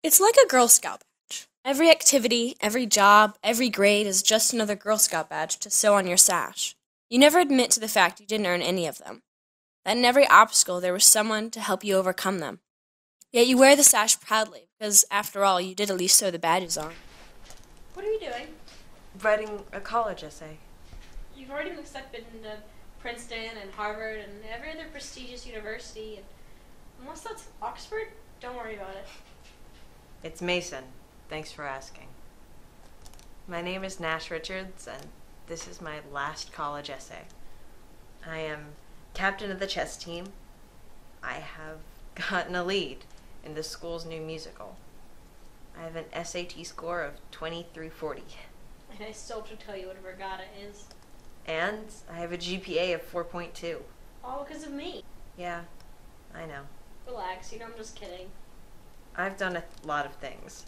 It's like a Girl Scout badge. Every activity, every job, every grade is just another Girl Scout badge to sew on your sash. You never admit to the fact you didn't earn any of them. That in every obstacle there was someone to help you overcome them. Yet you wear the sash proudly, because after all, you did at least sew the badges on. What are you doing? Writing a college essay. You've already been accepted into Princeton and Harvard and every other prestigious university. And unless that's Oxford, don't worry about it. It's Mason. Thanks for asking. My name is Nash Richards, and this is my last college essay. I am captain of the chess team. I have gotten a lead in the school's new musical. I have an SAT score of 2340. And I still have to tell you what a regatta is. And I have a GPA of 4.2. All because of me. Yeah, I know. Relax, I'm just kidding. I've done a lot of things.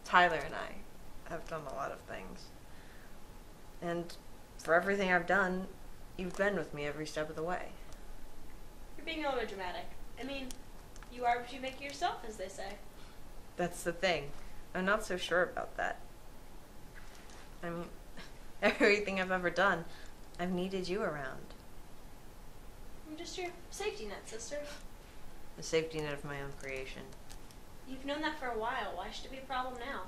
Tyler and I have done a lot of things. And for everything I've done, you've been with me every step of the way. You're being a little dramatic. I mean, you are what you make yourself, as they say. That's the thing. I'm not so sure about that. I mean, everything I've ever done, I've needed you around. I'm just your safety net, sister. The safety net of my own creation. You've known that for a while. Why should it be a problem now?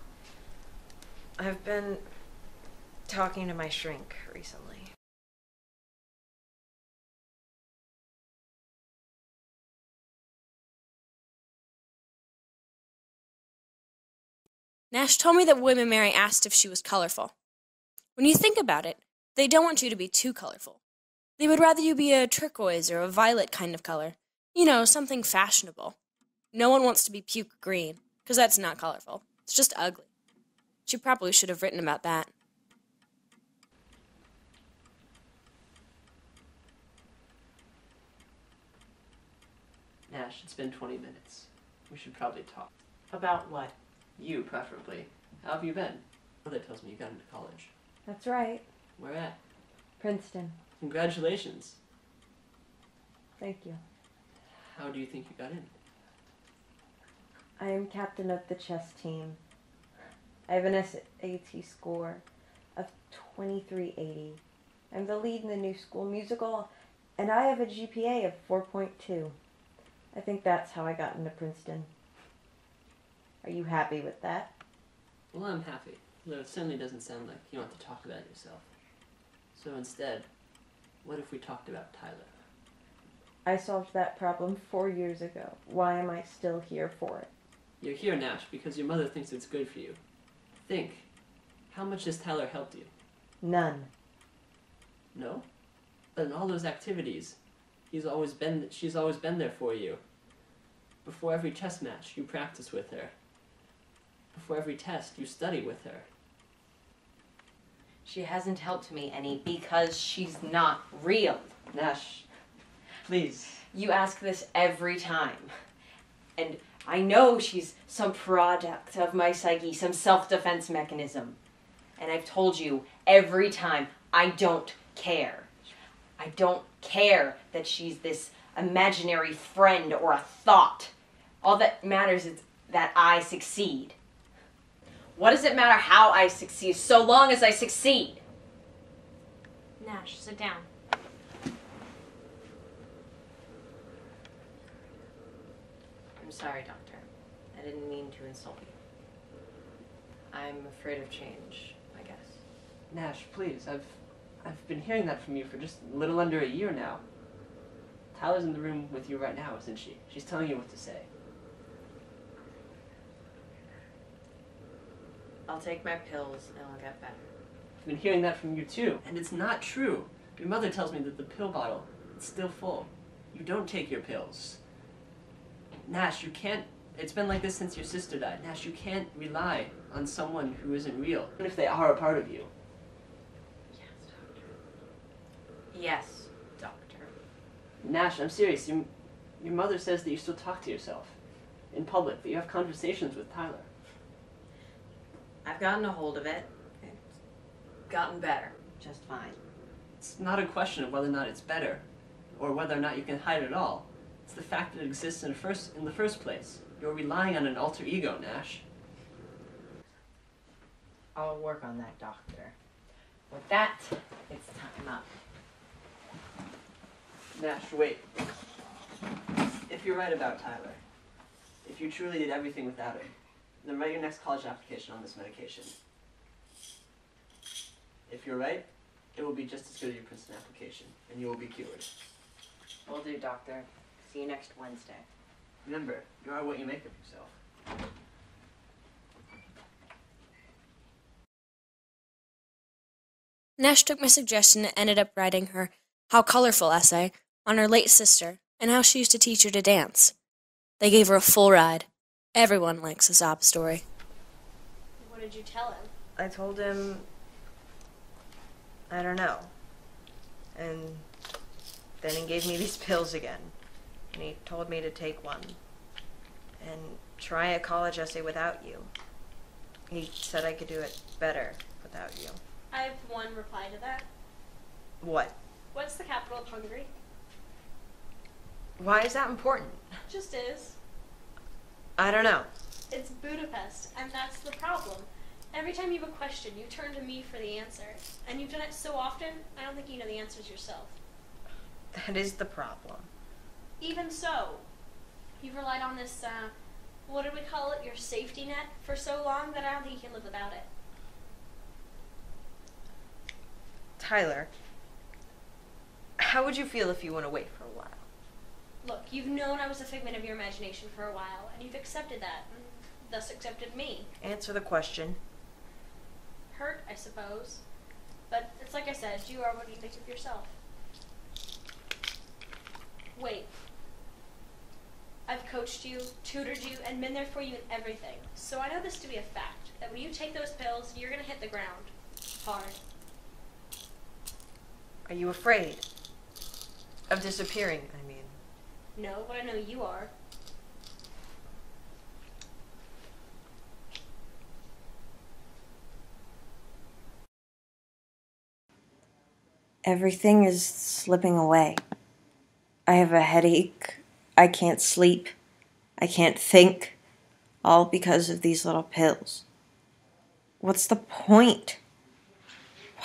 I've been talking to my shrink recently. Nash told me that women Mary asked if she was colorful. When you think about it, they don't want you to be too colorful. They would rather you be a turquoise or a violet kind of color. You know, something fashionable. No one wants to be puke green, because that's not colorful. It's just ugly. She probably should have written about that. Nash, it's been 20 minutes. We should probably talk. About what? You, preferably. How have you been? Mother tells me you got into college. That's right. Where at? Princeton. Congratulations. Thank you. How do you think you got in? I am captain of the chess team. I have an SAT score of 2380. I'm the lead in the new school musical, and I have a GPA of 4.2. I think that's how I got into Princeton. Are you happy with that? Well, I'm happy, though it certainly doesn't sound like you want to talk about yourself. So instead, what if we talked about Tyler? I solved that problem 4 years ago. Why am I still here for it? You're here, Nash, because your mother thinks it's good for you. Think, how much has Tyler helped you? None. No? But in all those activities, she's always been there for you. Before every chess match, you practice with her. Before every test, you study with her. She hasn't helped me any because she's not real. Nash, please. You ask this every time. And I know she's some product of my psyche, some self-defense mechanism. And I've told you every time, I don't care. I don't care that she's this imaginary friend or a thought. All that matters is that I succeed. What does it matter how I succeed, so long as I succeed? Nash, sit down. I'm sorry, Doctor. I didn't mean to insult you. I'm afraid of change, I guess. Nash, please, I've been hearing that from you for just a little under a year now. Tyler's in the room with you right now, isn't she? She's telling you what to say. I'll take my pills and I'll get better. I've been hearing that from you too, and it's not true. Your mother tells me that the pill bottle is still full. You don't take your pills. Nash, you can't, it's been like this since your sister died. Nash, you can't rely on someone who isn't real, even if they are a part of you. Yes, Doctor. Yes, Doctor. Nash, I'm serious. Your mother says that you still talk to yourself in public, that you have conversations with Tyler. I've gotten a hold of it. It's gotten better. Just fine. It's not a question of whether or not it's better, or whether or not you can hide it all. It's the fact that it exists in the first place. You're relying on an alter ego, Nash. I'll work on that, Doctor. With that, it's time up. Nash, wait. If you're right about Tyler, if you truly did everything without him, then write your next college application on this medication. If you're right, it will be just as good as your Princeton application, and you will be cured. Will do, Doctor. See you next Wednesday. Remember, you are what you make of yourself. Nash took my suggestion and ended up writing her How Colorful essay on her late sister and how she used to teach her to dance. They gave her a full ride. Everyone likes a sob story. What did you tell him? I told him, I don't know. And then he gave me these pills again. And he told me to take one. And try a college essay without you. He said I could do it better without you. I have one reply to that. What? What's the capital of Hungary? Why is that important? Just is. I don't know. It's Budapest, and that's the problem. Every time you have a question, you turn to me for the answer. And you've done it so often, I don't think you know the answers yourself. That is the problem. Even so, you've relied on this, what did we call it, your safety net for so long that I don't think you can live without it. Tyler, how would you feel if you went away for a while? Look, you've known I was a figment of your imagination for a while, and you've accepted that, and thus accepted me. Answer the question. Hurt, I suppose. But it's like I said, you are what you think of yourself. Wait. I've coached you, tutored you, and been there for you in everything. So I know this to be a fact, that when you take those pills, you're going to hit the ground. Hard. Are you afraid of disappearing, I mean? No, but I know you are. Everything is slipping away. I have a headache. I can't sleep. I can't think. All because of these little pills. What's the point?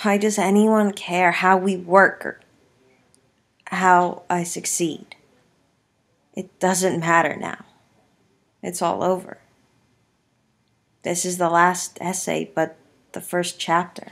Why does anyone care how we work or how I succeed? It doesn't matter now. It's all over. This is the last essay, but the first chapter.